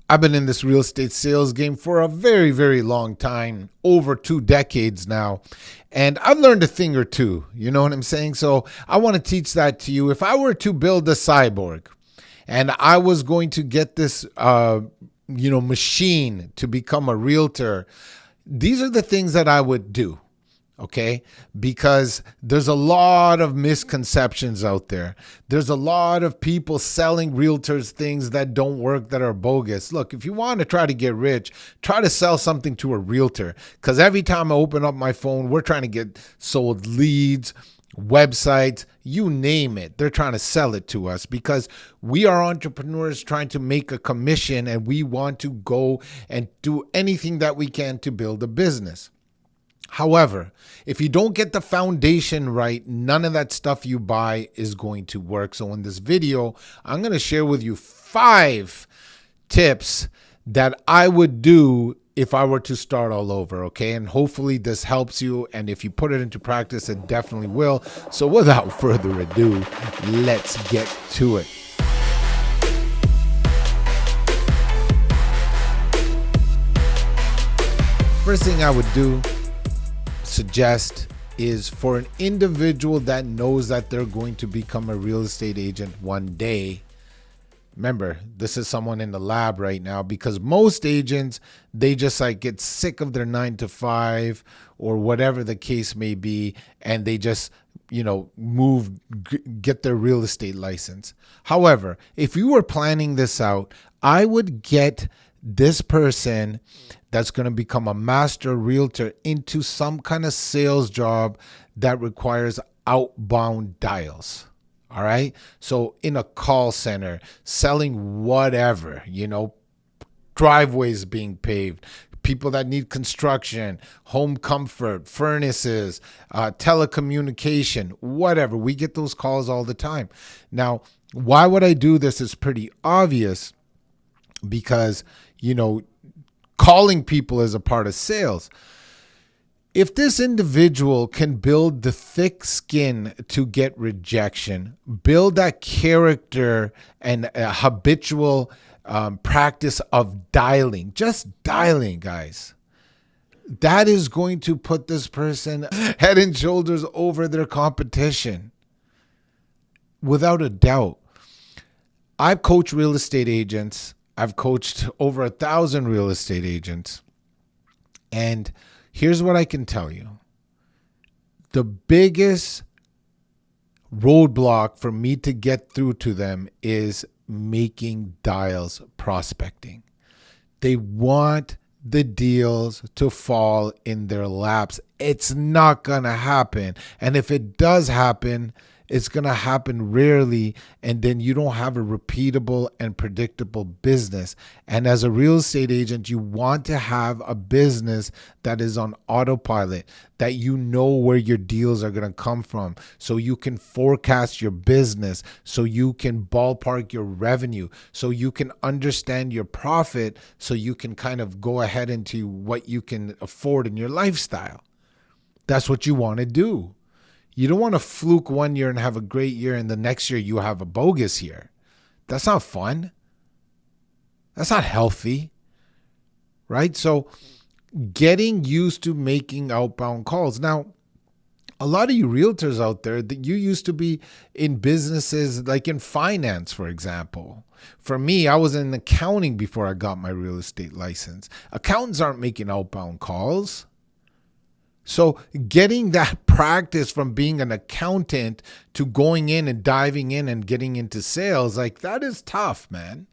I've been in this real estate sales game for a very, very long time, over 2 decades now. And I've learned a thing or two. You know what I'm saying? So I want to teach that to you. If I were to build a cyborg and I was going to get this, machine to become a realtor, these are the things that I would do. Okay, because there's a lot of misconceptions out there. There's a lot of people selling realtors things that don't work, that are bogus. Look, if you want to try to get rich, try to sell something to a realtor, because every time I open up my phone, we're trying to get sold leads, websites, you name it. They're trying to sell it to us because we are entrepreneurs trying to make a commission, and we want to go and do anything that we can to build a business. However, if you don't get the foundation right, none of that stuff you buy is going to work. So in this video, I'm going to share with you 5 tips that I would do if I were to start all over, okay? And hopefully this helps you, and if you put it into practice, it definitely will. So without further ado, let's get to it. First thing I would suggest is for an individual that knows that they're going to become a real estate agent one day. Remember, this is someone in the lab right now, because most agents, they just get sick of their 9 to 5 or whatever the case may be, and they just get their real estate license. However, if you were planning this out, I would get this person that's going to become a master realtor into some kind of sales job that requires outbound dials. All right. So in a call center, selling whatever, driveways being paved, people that need construction, home comfort, furnaces, telecommunication, whatever. We get those calls all the time. Now, why would I do this is pretty obvious, because, calling people is a part of sales. If this individual can build the thick skin to get rejection, build that character and a habitual practice of dialing, just dialing, guys, that is going to put this person head and shoulders over their competition. Without a doubt. I've coached real estate agents. I've coached over 1,000 real estate agents. And here's what I can tell you. The biggest roadblock for me to get through to them is making dials, prospecting. They want the deals to fall in their laps. It's not going to happen. And if it does happen, it's going to happen rarely, and then you don't have a repeatable and predictable business. And as a real estate agent, you want to have a business that is on autopilot, that you know where your deals are going to come from, so you can forecast your business, so you can ballpark your revenue, so you can understand your profit, so you can kind of go ahead into what you can afford in your lifestyle. That's what you want to do. You don't want to fluke one year and have a great year, and the next year you have a bogus year. That's not fun. That's not healthy, right? So getting used to making outbound calls. Now, a lot of you realtors out there, that you used to be in businesses like in finance, for example. For me, I was in accounting before I got my real estate license. Accountants aren't making outbound calls. So getting that practice from being an accountant to going in and diving in and getting into sales, that is tough, man.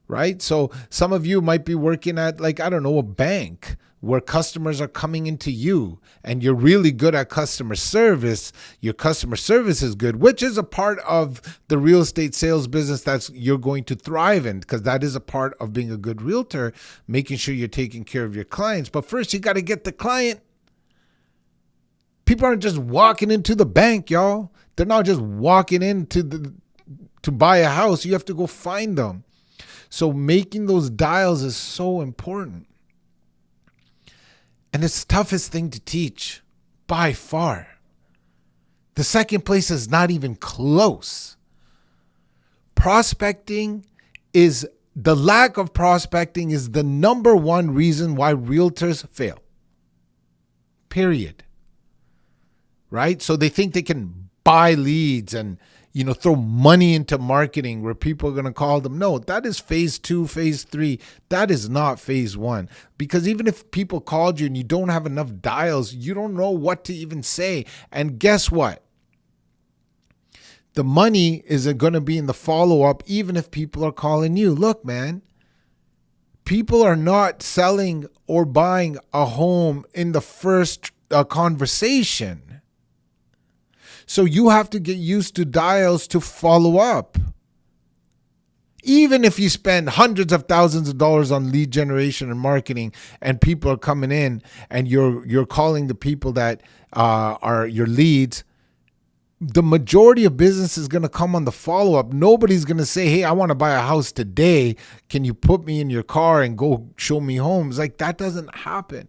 Right? So some of you might be working at a bank where customers are coming into you, and you're really good at customer service. Your customer service is good, which is a part of the real estate sales business you're going to thrive in, because that is a part of being a good realtor, making sure you're taking care of your clients. But first, you got to get the client. People aren't just walking into the bank, y'all. They're not just walking in to buy a house. You have to go find them. So making those dials is so important. And it's the toughest thing to teach by far. The second place is not even close. Prospecting is the lack of prospecting is the number one reason why realtors fail. Period. Right? So they think they can buy leads and, throw money into marketing where people are going to call them. No, that is phase 2, phase 3. That is not phase 1. Because even if people called you and you don't have enough dials, you don't know what to even say. And guess what? The money isn't going to be in the follow-up, even if people are calling you. Look, man, people are not selling or buying a home in the first conversation. So you have to get used to dials to follow up. Even if you spend hundreds of thousands of dollars on lead generation and marketing and people are coming in and you're calling the people that are your leads, the majority of business is going to come on the follow-up. Nobody's going to say, hey, I want to buy a house today. Can you put me in your car and go show me homes? Like, that doesn't happen.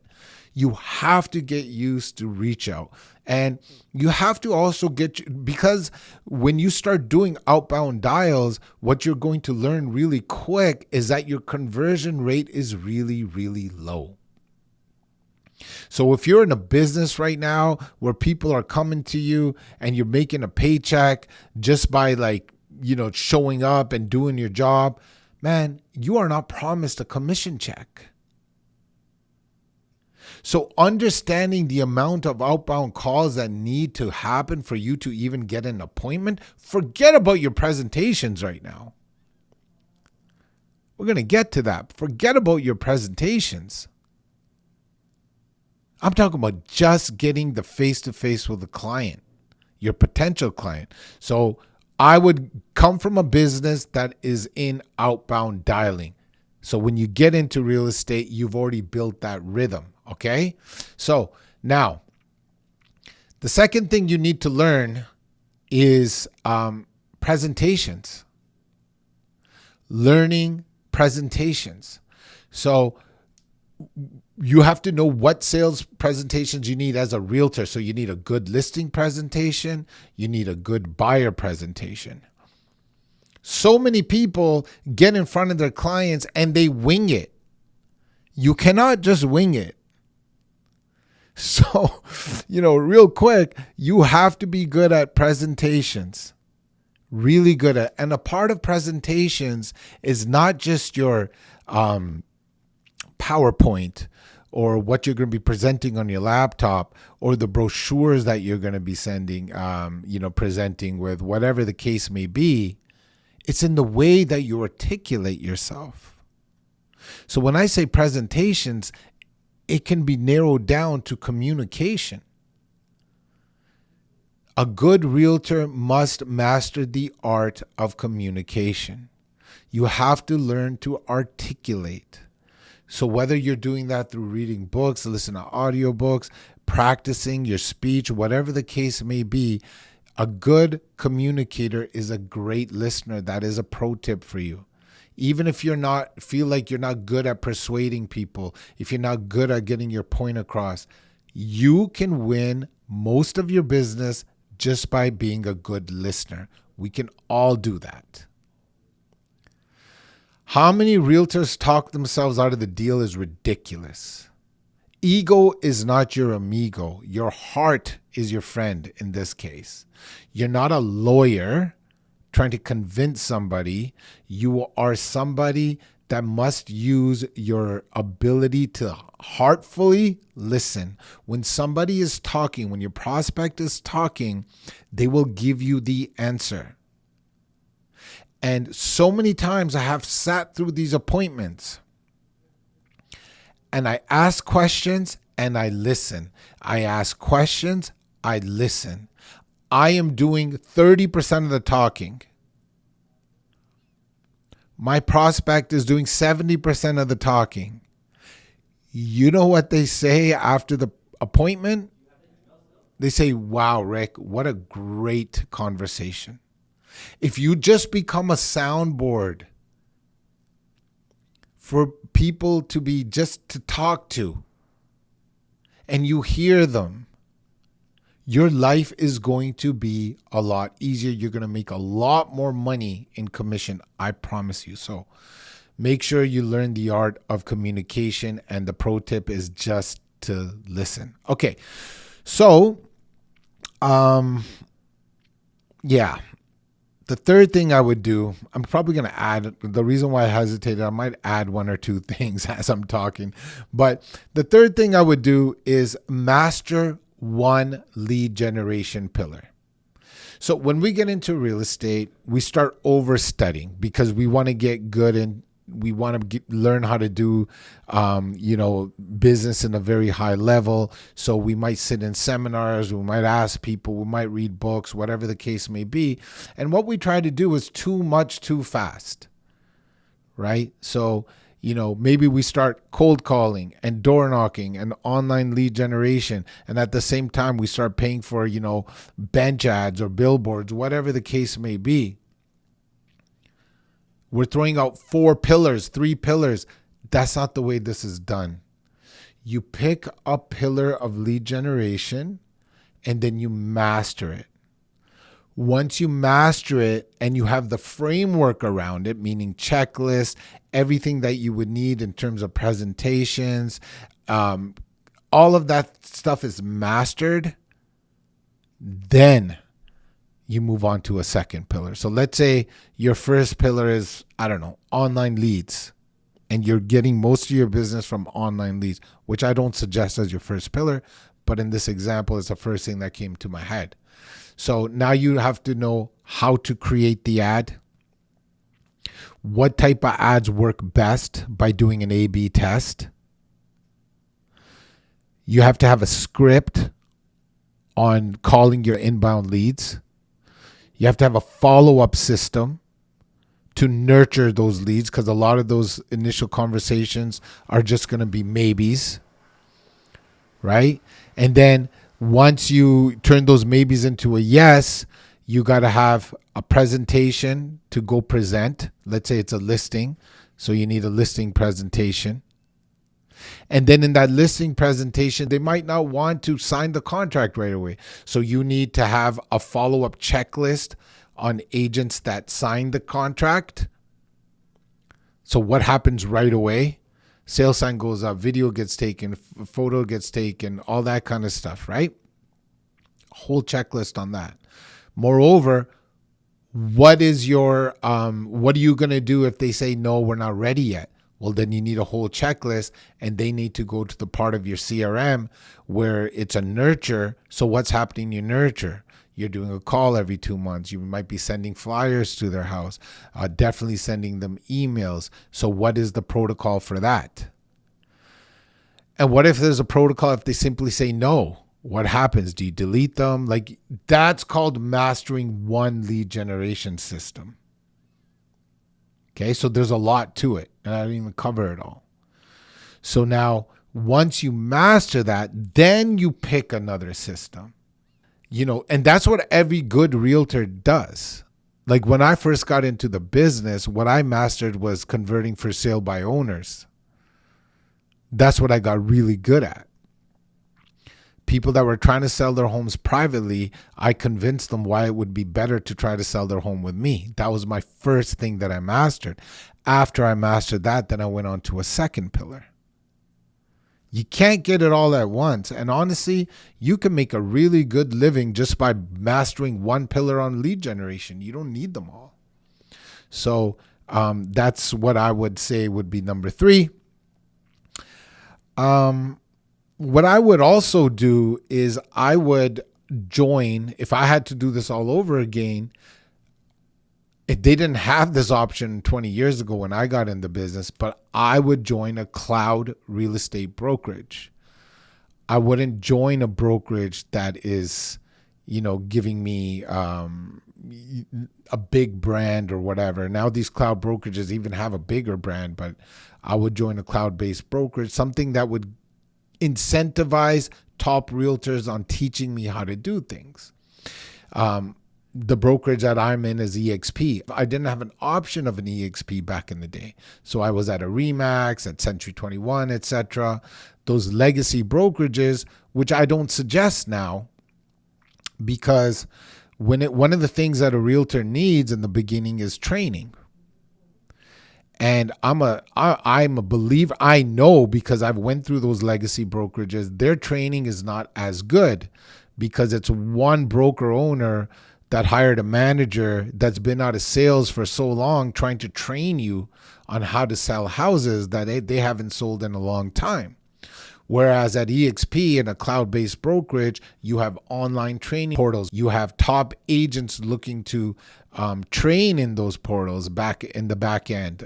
You have to get used to reach out. And you have to also because when you start doing outbound dials, what you're going to learn really quick is that your conversion rate is really, really low. So if you're in a business right now where people are coming to you and you're making a paycheck just by showing up and doing your job, man, you are not promised a commission check. So understanding the amount of outbound calls that need to happen for you to even get an appointment, forget about your presentations right now. We're going to get to that. Forget about your presentations. I'm talking about just getting the face-to-face with the client, your potential client. So I would come from a business that is in outbound dialing. So when you get into real estate, you've already built that rhythm. Okay, so now the second thing you need to learn is presentations. Learning presentations. So you have to know what sales presentations you need as a realtor. So you need a good listing presentation. You need a good buyer presentation. So many people get in front of their clients and they wing it. You cannot just wing it. So, real quick, you have to be good at presentations, really good at. And a part of presentations is not just your PowerPoint or what you're going to be presenting on your laptop or the brochures that you're going to be sending, presenting with, whatever the case may be. It's in the way that you articulate yourself. So when I say presentations, it can be narrowed down to communication. A good realtor must master the art of communication. You have to learn to articulate. So whether you're doing that through reading books, listening to audiobooks, practicing your speech, whatever the case may be, a good communicator is a great listener. That is a pro tip for you. Even if feel like you're not good at persuading people, if you're not good at getting your point across, you can win most of your business just by being a good listener. We can all do that. How many realtors talk themselves out of the deal is ridiculous. Ego is not your amigo. Your heart is your friend in this case. You're not a lawyer trying to convince somebody. You are somebody that must use your ability to heartfully listen. When somebody is talking, when your prospect is talking, they will give you the answer. And so many times I have sat through these appointments and I ask questions and I listen. I ask questions, I listen. I am doing 30% of the talking. My prospect is doing 70% of the talking. You know what they say after the appointment? They say, wow, Rick, what a great conversation. If you just become a soundboard for people to be just to talk to and you hear them, your life is going to be a lot easier. You're going to make a lot more money in commission. I promise you. So Make sure you learn the art of communication, and the pro tip is just to listen. Okay, so yeah. The third thing I would do, I'm probably going to add, the reason why I hesitated, I might add one or two things as I'm talking. But the third thing I would do is master one lead generation pillar. So when we get into real estate, we start over studying because we want to get good and we want to learn how to do, business in a very high level. So we might sit in seminars, we might ask people, we might read books, whatever the case may be. And what we try to do is too much, too fast, right? So, maybe we start cold calling and door knocking and online lead generation. And at the same time, we start paying for, bench ads or billboards, whatever the case may be. We're throwing out 4 pillars, 3 pillars. That's not the way this is done. You pick a pillar of lead generation and then you master it. Once you master it and you have the framework around it, meaning checklist, everything that you would need in terms of presentations, all of that stuff is mastered, then you move on to a second pillar. So let's say your first pillar is, online leads, and you're getting most of your business from online leads, which I don't suggest as your first pillar, but in this example, it's the first thing that came to my head. So now you have to know how to create the ad, what type of ads work best by doing an A/B test. You have to have a script on calling your inbound leads. You have to have a follow-up system to nurture those leads because a lot of those initial conversations are just going to be maybes, right? And then once you turn those maybes into a yes, you got to have a presentation to go present. Let's say it's a listing, so you need a listing presentation. And then in that listing presentation, they might not want to sign the contract right away. So you need to have a follow-up checklist on agents that sign the contract. So what happens right away? Sales sign goes up, video gets taken, photo gets taken, all that kind of stuff, right? A whole checklist on that. Moreover, what are you going to do if they say, no, we're not ready yet? Well, then you need a whole checklist and they need to go to the part of your CRM where it's a nurture. So what's happening in your nurture? You're doing a call every 2 months. You might be sending flyers to their house, definitely sending them emails. So what is the protocol for that? And what if there's a protocol if they simply say no? What happens? Do you delete them? That's called mastering one lead generation system. Okay, so there's a lot to it, and I didn't even cover it all. So now, once you master that, then you pick another system. And that's what every good realtor does. Like when I first got into the business, what I mastered was converting for sale by owners. That's what I got really good at. People that were trying to sell their homes privately, I convinced them why it would be better to try to sell their home with me. That was my first thing that I mastered. After I mastered that, then I went on to a second pillar. You can't get it all at once. And honestly, you can make a really good living just by mastering one pillar on lead generation. You don't need them all. So that's what I would say would be number 3. What I would also do is I would join, if I had to do this all over again, if they didn't have this option 20 years ago when I got in the business, but I would join a cloud real estate brokerage. I wouldn't join a brokerage that is, giving me a big brand or whatever. Now these cloud brokerages even have a bigger brand, but I would join a cloud-based brokerage, something that would incentivize top realtors on teaching me how to do things. The brokerage that I'm in is EXP. I didn't have an option of an EXP back in the day. So I was at a Remax, at Century 21, etc. Those legacy brokerages, which I don't suggest now, because one of the things that a realtor needs in the beginning is training. And I'm a believer. I know, because I've went through those legacy brokerages, their training is not as good because it's one broker owner that hired a manager that's been out of sales for so long trying to train you on how to sell houses that they haven't sold in a long time. Whereas at EXP, in a cloud-based brokerage, you have online training portals. You have top agents looking to train in those portals back in the back end.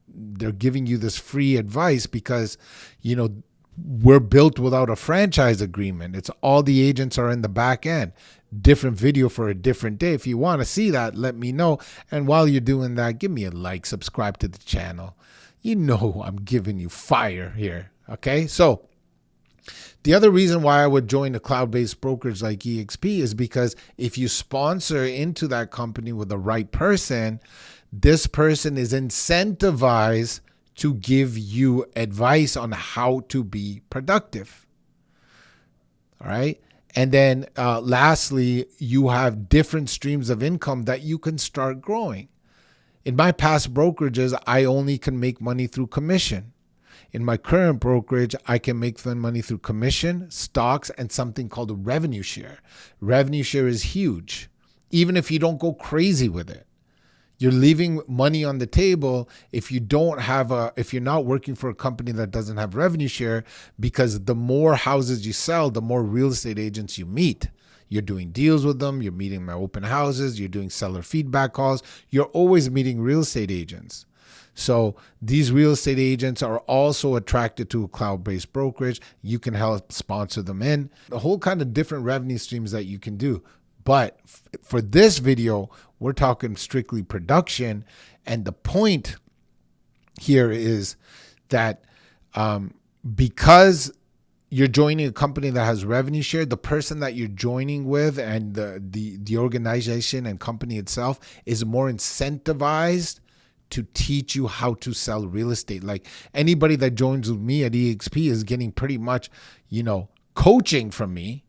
They're giving you this free advice because, we're built without a franchise agreement. It's all the agents are in the back end. Different video for a different day. If you want to see that, let me know. And while you're doing that, give me a like, subscribe to the channel. I'm giving you fire here. Okay, so the other reason why I would join a cloud-based brokerage like EXP is because if you sponsor into that company with the right person, this person is incentivized to give you advice on how to be productive. All right. And then lastly, you have different streams of income that you can start growing. In my past brokerages, I only can make money through commission. In my current brokerage, I can make money through commission, stocks, and something called a revenue share. Revenue share is huge, even if you don't go crazy with it. You're leaving money on the table if you're not working for a company that doesn't have revenue share, because the more houses you sell, the more real estate agents you meet. You're doing deals with them. You're meeting my open houses. You're doing seller feedback calls. You're always meeting real estate agents. So these real estate agents are also attracted to a cloud-based brokerage. You can help sponsor them in. The whole kind of different revenue streams that you can do. But for this video, we're talking strictly production. And the point here is that because you're joining a company that has revenue share, the person that you're joining with and the organization and company itself is more incentivized to teach you how to sell real estate. Like anybody that joins with me at EXP is getting pretty much, coaching from me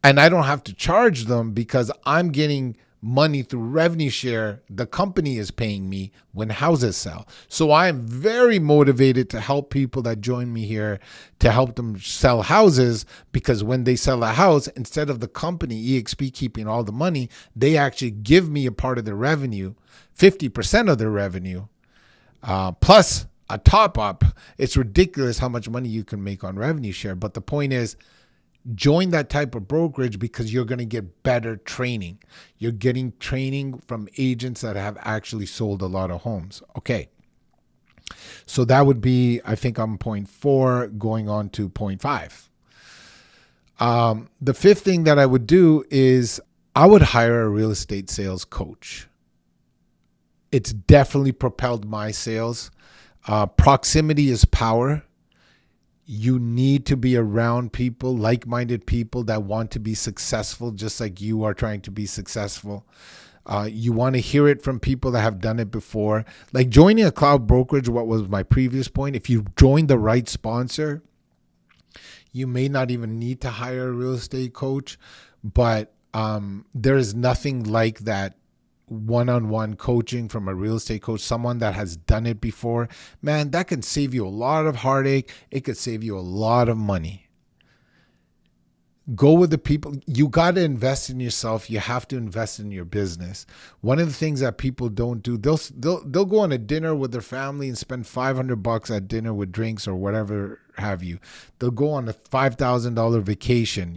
and I don't have to charge them because I'm getting money through revenue share. The company is paying me when houses sell. So I'm very motivated to help people that join me here to help them sell houses, because when they sell a house, instead of the company, EXP, keeping all the money, they actually give me a part of their revenue, 50% of their revenue, plus a top up. It's ridiculous how much money you can make on revenue share. But the point is, join that type of brokerage because you're going to get better training. You're getting training from agents that have actually sold a lot of homes. Okay. So that would be, I think, on point 4, going on to point 5. The fifth thing that I would do is I would hire a real estate sales coach. It's definitely propelled my sales. Proximity is power. You need to be around people, like-minded people that want to be successful just like you are trying to be successful. You want to hear it from people that have done it before. Like joining a cloud brokerage, what was my previous point, if you join the right sponsor, you may not even need to hire a real estate coach, but there is nothing like that one-on-one coaching from a real estate coach, someone that has done it before. Man, that can save you a lot of heartache. It could save you a lot of money. Go with the people. You got to invest in yourself. You have to invest in your business. One of the things that people don't do, they'll go on a dinner with their family and spend $500 at dinner with drinks or whatever have you. They'll go on a $5,000 vacation,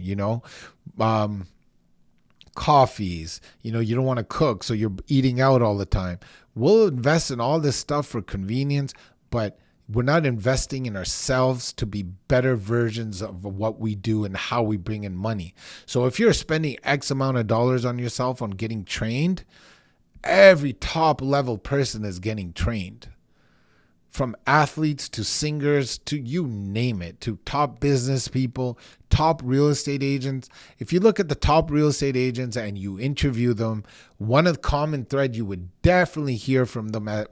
coffees, you don't want to cook, so you're eating out all the time. We'll invest in all this stuff for convenience, but we're not investing in ourselves to be better versions of what we do and how we bring in money. So if you're spending X amount of dollars on yourself on getting trained, every top level person is getting trained. From athletes to singers to you name it, to top business people, top real estate agents. If you look at the top real estate agents and you interview them, one of the common thread you would definitely hear from them at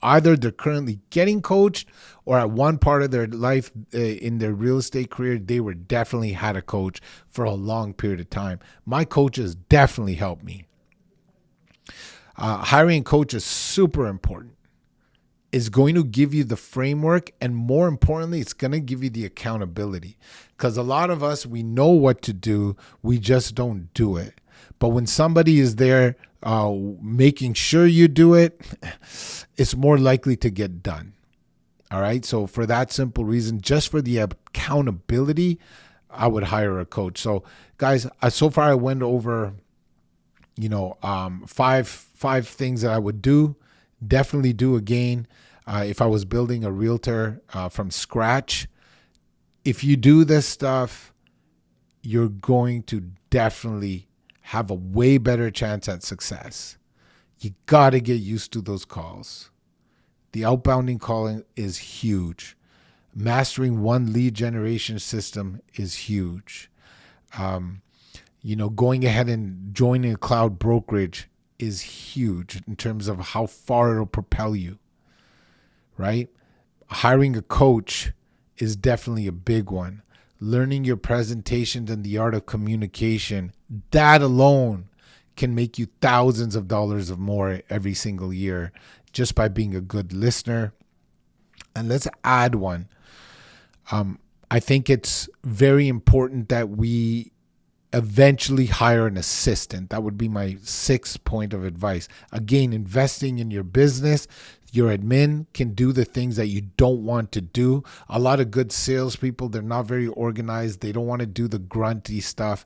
either they're currently getting coached or at one part of their life in their real estate career, they were definitely had a coach for a long period of time. My coaches definitely helped me. Hiring a coach is super important. It's going to give you the framework, and more importantly, it's going to give you the accountability. Because a lot of us, we know what to do, we just don't do it. But when somebody is there making sure you do it, it's more likely to get done. All right. So for that simple reason, just for the accountability, I would hire a coach. So guys, so far I went over, five things that I would do. Definitely do again if I was building a realtor from scratch. If you do this stuff, you're going to definitely have a way better chance at success. You got to get used to those calls. The outbounding calling is huge. Mastering one lead generation system is huge. Going ahead and joining a cloud brokerage is huge in terms of how far it'll propel you, right? Hiring a coach is definitely a big one. Learning your presentations and the art of communication, that alone can make you thousands of dollars of more every single year just by being a good listener. And let's add one. I think it's very important that we eventually hire an assistant. That would be my 6th point of advice. Again, investing in your business. Your admin can do the things that you don't want to do. A lot of good salespeople, they're not very organized. They don't want to do the grunty stuff.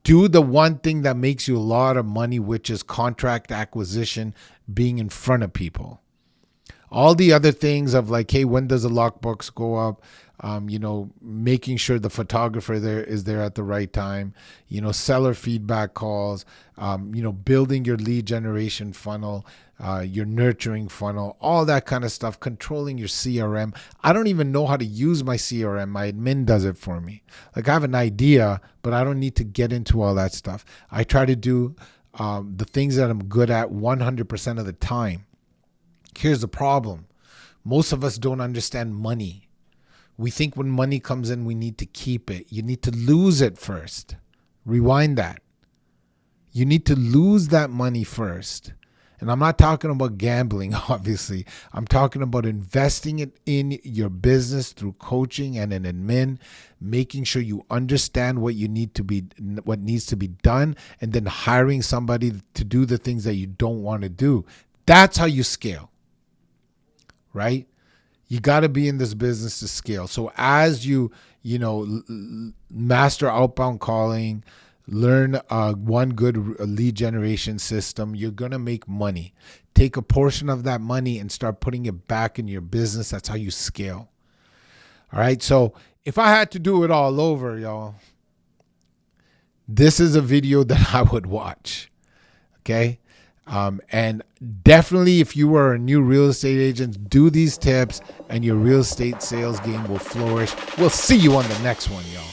Do the one thing that makes you a lot of money, which is contract acquisition, being in front of people. All the other things of like, hey, when does the lockbox go up? Making sure the photographer is there at the right time, seller feedback calls, building your lead generation funnel, your nurturing funnel, all that kind of stuff, controlling your CRM. I don't even know how to use my CRM. My admin does it for me. Like I have an idea, but I don't need to get into all that stuff. I try to do the things that I'm good at 100% of the time. Here's the problem. Most of us don't understand money. We think when money comes in, we need to keep it. You need to lose it first. Rewind that. You need to lose that money first. And I'm not talking about gambling, obviously. I'm talking about investing it in your business through coaching and an admin, making sure you understand what needs to be done, and then hiring somebody to do the things that you don't want to do. That's how you scale, right? You got to be in this business to scale. So as you master outbound calling, learn one good lead generation system, you're going to make money. Take a portion of that money and start putting it back in your business. That's how you scale. All right. So if I had to do it all over, y'all, this is a video that I would watch. Okay. And definitely if you are a new real estate agent, do these tips and your real estate sales game will flourish. We'll see you on the next one, y'all.